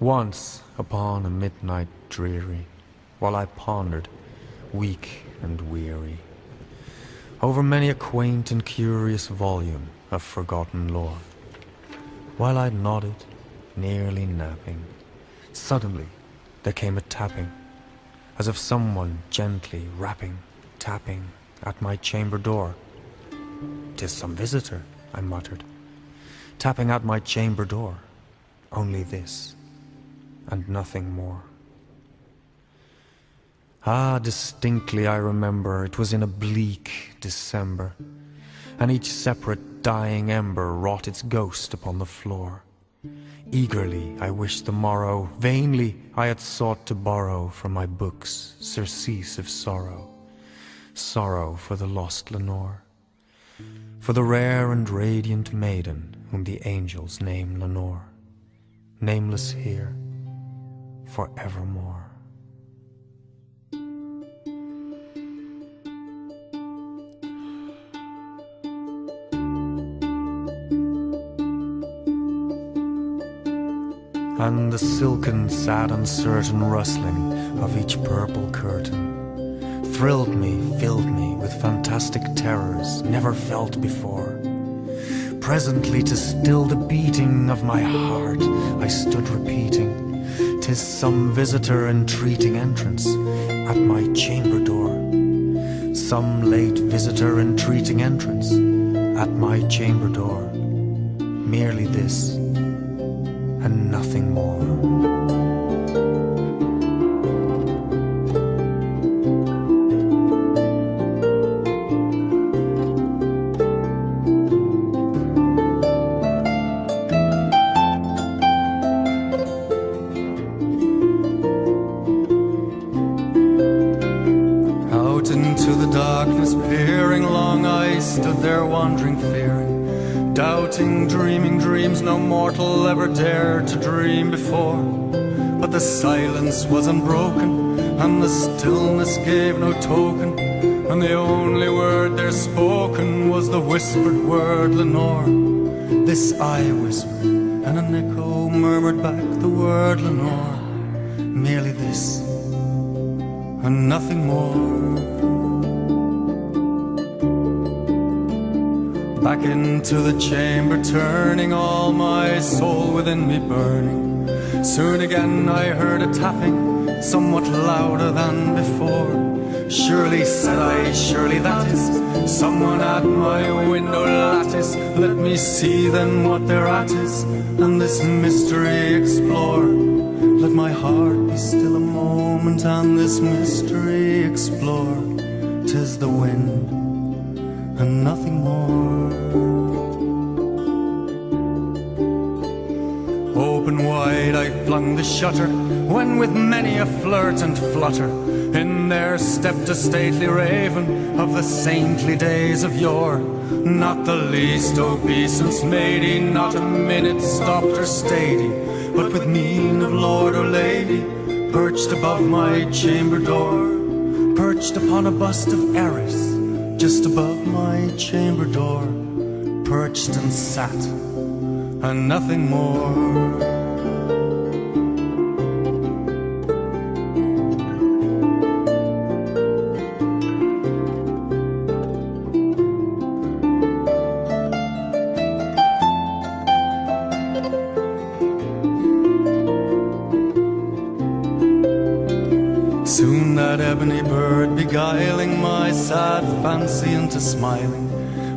Once upon a midnight dreary, while I pondered, weak and weary, over many a quaint and curious volume of forgotten lore, while I nodded, nearly napping, suddenly there came a tapping, as of someone gently rapping, tapping at my chamber door. "'Tis some visitor," I muttered, "tapping at my chamber door. Only this, and nothing more." Ah, distinctly I remember it was in a bleak December, and each separate dying ember wrought its ghost upon the floor. Eagerly I wished the morrow, vainly I had sought to borrow from my books surcease of sorrow, sorrow for the lost Lenore, for the rare and radiant maiden whom the angels name Lenore, nameless here forevermore. And the silken, sad, uncertain rustling of each purple curtain thrilled me, filled me with fantastic terrors never felt before. Presently, to still the beating of my heart, I stood repeating, "'Tis some visitor entreating entrance at my chamber door. Some late visitor entreating entrance at my chamber door. Merely this, and nothing more." Out into the darkness peering long, I stood there wandering, fearing, doubting, dreaming dreams no mortal ever dared to dream before. But the silence was unbroken, and the stillness gave no token, and the only word there spoken was the whispered word Lenore. This I whispered, and an echo murmured back the word Lenore. Merely this, and nothing more. Back into the chamber turning, all my soul within me burning. Soon again I heard a tapping, somewhat louder than before. "Surely," said I, "surely that is someone at my window lattice. Let me see then what thereat is, and this mystery explore. Let my heart be still a moment, and this mystery explore. 'Tis the wind, and nothing more." Open wide I flung the shutter, when with many a flirt and flutter in there stepped a stately raven of the saintly days of yore. Not the least obeisance made he, not a minute stopped or stayed he, but with mien of lord or lady perched above my chamber door, perched upon a bust of Eris just above my chamber door, perched and sat, and nothing more. Soon that ebony bird beguiling my sad fancy into smiling,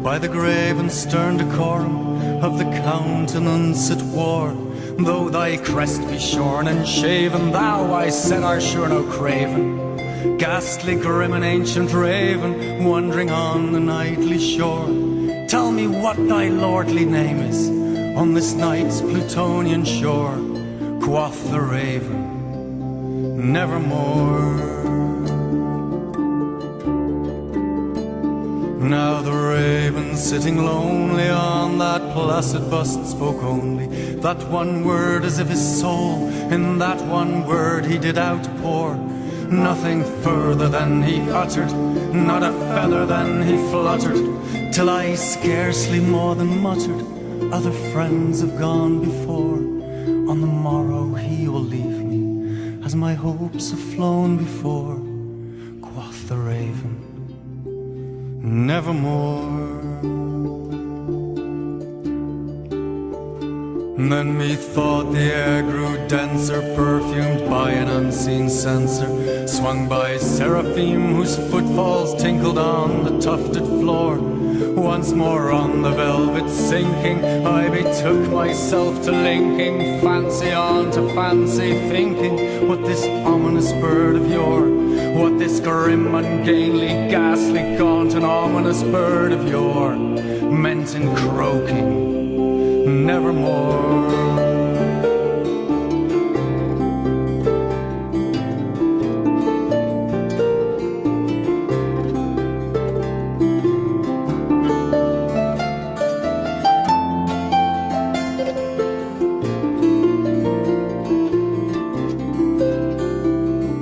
by the grave and stern decorum of the countenance it wore. Though thy crest be shorn and shaven, thou, I said, art sure no craven, ghastly, grim and ancient raven, wandering on the nightly shore. Tell me what thy lordly name is on this night's Plutonian shore. Quoth the raven, "Nevermore." Now the raven sitting lonely on that placid bust spoke only that one word, as if his soul in that one word he did outpour. Nothing further than he uttered, not a feather than he fluttered, till I scarcely more than muttered, "Other friends have gone before." on the morrow he will leave me, as my hopes have flown before, quoth the raven, nevermore. Then methought the air grew denser, perfumed by an unseen censer, swung by seraphim whose footfalls tinkled on the tufted floor. Once more on the velvet sinking, I betook myself to linking fancy on to fancy, thinking what this ominous bird of yore, what this grim, ungainly, ghastly, gaunt and ominous bird of yore meant in croaking nevermore.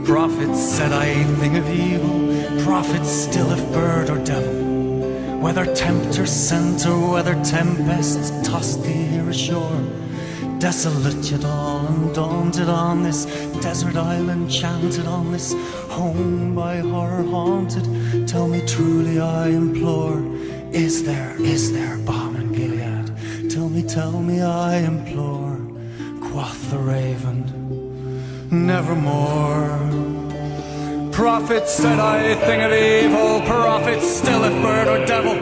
Prophets said I a thing of evil, prophets still if bird or devil, whether tempter sent or whether tempests tossed thee here ashore, desolate yet all undaunted on this desert island, chanted on this home by horror haunted. Tell me truly, I implore, is there balm in Gilead? Tell me, I implore, quoth the raven, nevermore. Prophets said I a thing of evil, prophets still if bird or devil,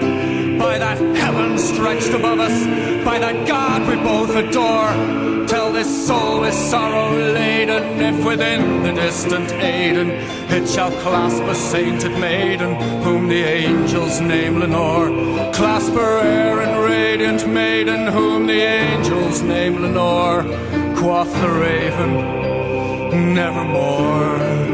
by that heaven stretched above us, by that God we both adore. Tell this soul with sorrow laden, if within the distant Aidenn it shall clasp a sainted maiden, whom the angels name Lenore. Clasp her air and radiant maiden, whom the angels name Lenore. Quoth the raven, nevermore.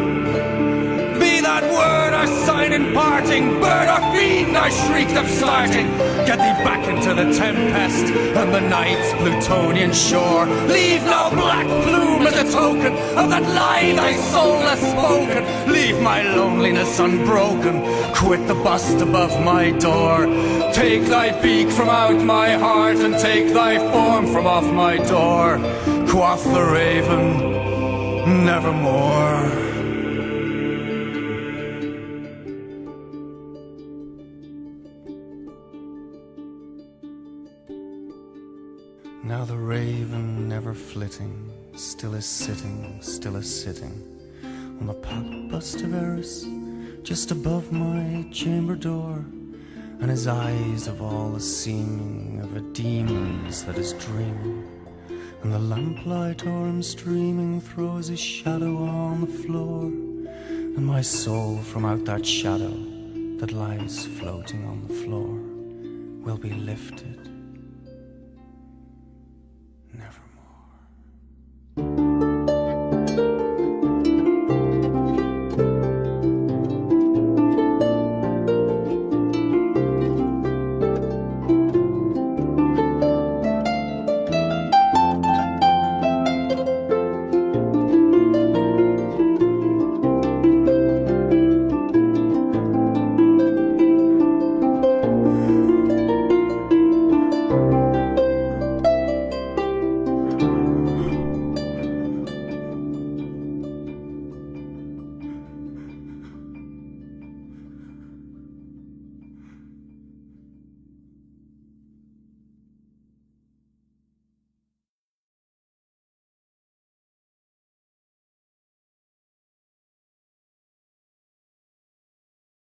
That word our sign in parting, bird or fiend, I shrieked upstarting. Get thee back into the tempest and the night's Plutonian shore. Leave no black plume as a token of that lie thy soul has spoken. Leave my loneliness unbroken, quit the bust above my door. Take thy beak from out my heart and take thy form from off my door. Quoth the raven, nevermore. Now the raven, never flitting, still is sitting on the pop bust of Eris, just above my chamber door, and his eyes have all the seeming of a demon's that is dreaming, and the lamplight o'er him streaming throws his shadow on the floor, and my soul from out that shadow that lies floating on the floor will be lifted. Nevermore.